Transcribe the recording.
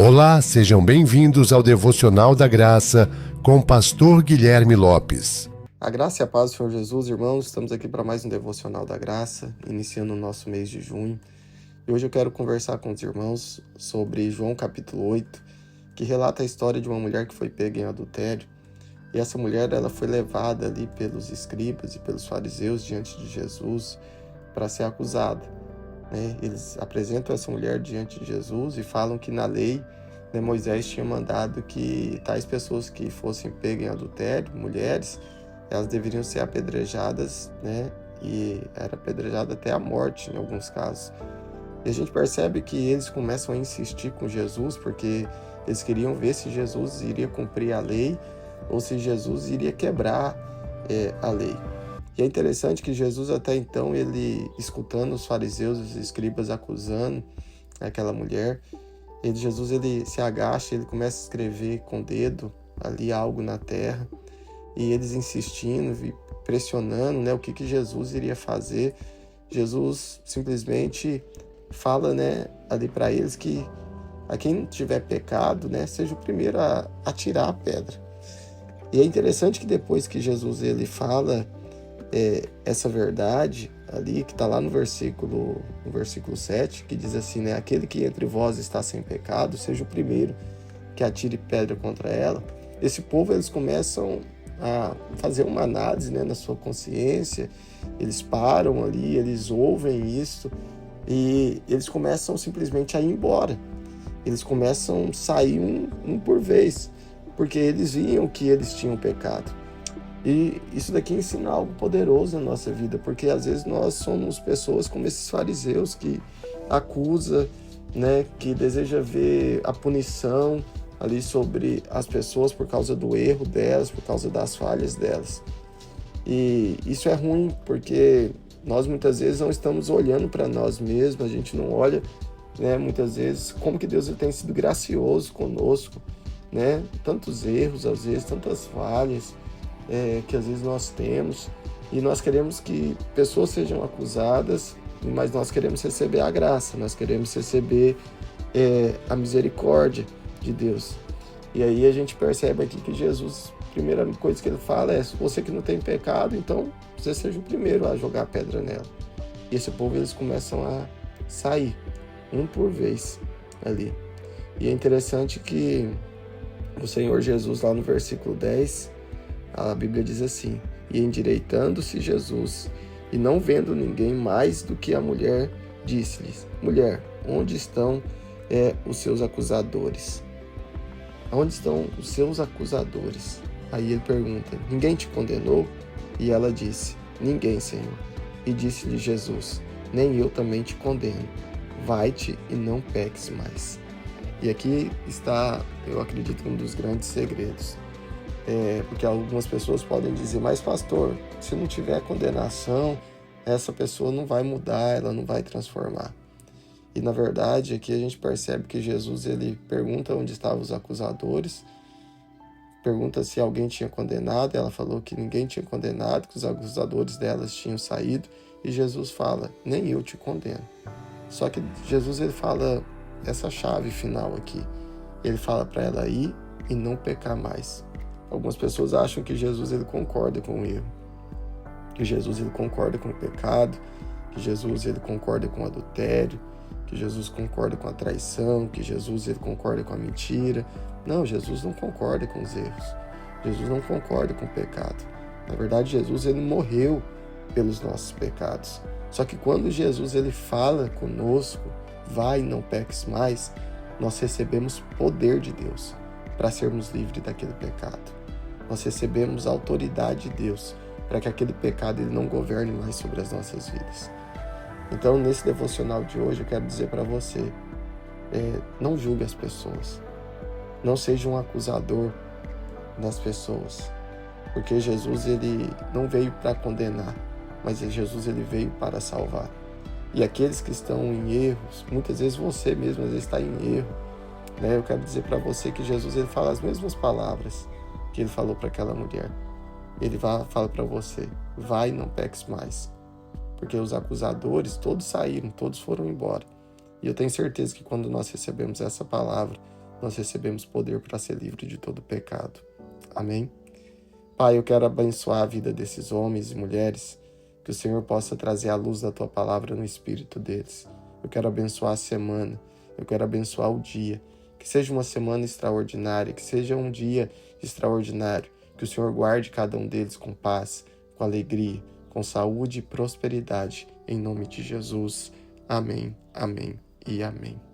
Olá, sejam bem-vindos ao Devocional da Graça com o Pastor Guilherme Lopes. A graça e a paz do Senhor Jesus, irmãos, estamos aqui para mais um Devocional da Graça, iniciando o nosso mês de junho. E hoje eu quero conversar com os irmãos sobre João capítulo 8, que relata a história de uma mulher que foi pega em adultério. E essa mulher ela foi levada ali pelos escribas e pelos fariseus diante de Jesus para ser acusada. Eles apresentam essa mulher diante de Jesus e falam que na lei, Moisés tinha mandado que tais pessoas que fossem pegas em adultério, mulheres, elas deveriam ser apedrejadas, e era apedrejada até a morte em alguns casos. E a gente percebe que eles começam a insistir com Jesus porque eles queriam ver se Jesus iria cumprir a lei ou se Jesus iria quebrar a lei. E é interessante que Jesus até então, ele escutando os fariseus e os escribas acusando aquela mulher, Jesus ele se agacha, ele começa a escrever com o dedo ali algo na terra, e eles insistindo, pressionando, o que Jesus iria fazer. Jesus simplesmente fala, ali para eles que a quem tiver pecado, seja o primeiro a atirar a pedra. E é interessante que depois que Jesus ele fala essa verdade ali, que está lá no versículo 7, que diz assim, aquele que entre vós está sem pecado, seja o primeiro que atire pedra contra ela. Esse povo, eles começam a fazer uma análise, na sua consciência, eles param ali, eles ouvem isso, e eles começam simplesmente a ir embora. Eles começam a sair um por vez, porque eles viam que eles tinham pecado. E isso daqui ensina algo poderoso na nossa vida, porque às vezes nós somos pessoas como esses fariseus que acusa, que deseja ver a punição ali sobre as pessoas por causa do erro delas, por causa das falhas delas. E isso é ruim, porque nós muitas vezes não estamos olhando para nós mesmos, a gente não olha, muitas vezes, como que Deus tem sido gracioso conosco, tantos erros, às vezes, tantas falhas, que às vezes nós temos, e nós queremos que pessoas sejam acusadas, mas nós queremos receber a graça, nós queremos receber a misericórdia de Deus. E aí a gente percebe aqui que Jesus, a primeira coisa que ele fala é: se você que não tem pecado, então você seja o primeiro a jogar a pedra nela. E esse povo, eles começam a sair, um por vez ali. E é interessante que o Senhor Jesus, lá no versículo 10, a Bíblia diz assim: e endireitando-se Jesus, e não vendo ninguém mais do que a mulher, disse-lhes: mulher, onde estão os seus acusadores? Onde estão os seus acusadores? Aí ele pergunta: ninguém te condenou? E ela disse: ninguém, Senhor. E disse-lhe Jesus: nem eu também te condeno. Vai-te e não peques mais. E aqui está, eu acredito, um dos grandes segredos. Porque algumas pessoas podem dizer: mas pastor, se não tiver condenação, essa pessoa não vai mudar, ela não vai transformar. E na verdade aqui a gente percebe que Jesus ele pergunta onde estavam os acusadores, pergunta se alguém tinha condenado, ela falou que ninguém tinha condenado, que os acusadores delas tinham saído, e Jesus fala: nem eu te condeno. Só que Jesus ele fala essa chave final aqui, ele fala para ela ir e não pecar mais. Algumas pessoas acham que Jesus ele concorda com o erro, que Jesus ele concorda com o pecado, que Jesus ele concorda com o adultério, que Jesus concorda com a traição, que Jesus ele concorda com a mentira. Não, Jesus não concorda com os erros. Jesus não concorda com o pecado. Na verdade, Jesus ele morreu pelos nossos pecados. Só que quando Jesus ele fala conosco: vai, não peques mais, nós recebemos poder de Deus para sermos livres daquele pecado. Nós recebemos a autoridade de Deus para que aquele pecado ele não governe mais sobre as nossas vidas. Então, nesse devocional de hoje, eu quero dizer para você: não julgue as pessoas. Não seja um acusador das pessoas. Porque Jesus ele não veio para condenar, mas Jesus ele veio para salvar. E aqueles que estão em erros, muitas vezes você mesmo às vezes está em erro, Eu quero dizer para você que Jesus ele fala as mesmas palavras que ele falou para aquela mulher. Ele fala para você: vai, não peques mais. Porque os acusadores todos saíram, todos foram embora. E eu tenho certeza que quando nós recebemos essa palavra, nós recebemos poder para ser livre de todo pecado. Amém? Pai, eu quero abençoar a vida desses homens e mulheres, que o Senhor possa trazer a luz da Tua palavra no espírito deles. Eu quero abençoar a semana, eu quero abençoar o dia, que seja uma semana extraordinária, que seja um dia extraordinário, que o Senhor guarde cada um deles com paz, com alegria, com saúde e prosperidade, em nome de Jesus. Amém, amém e amém.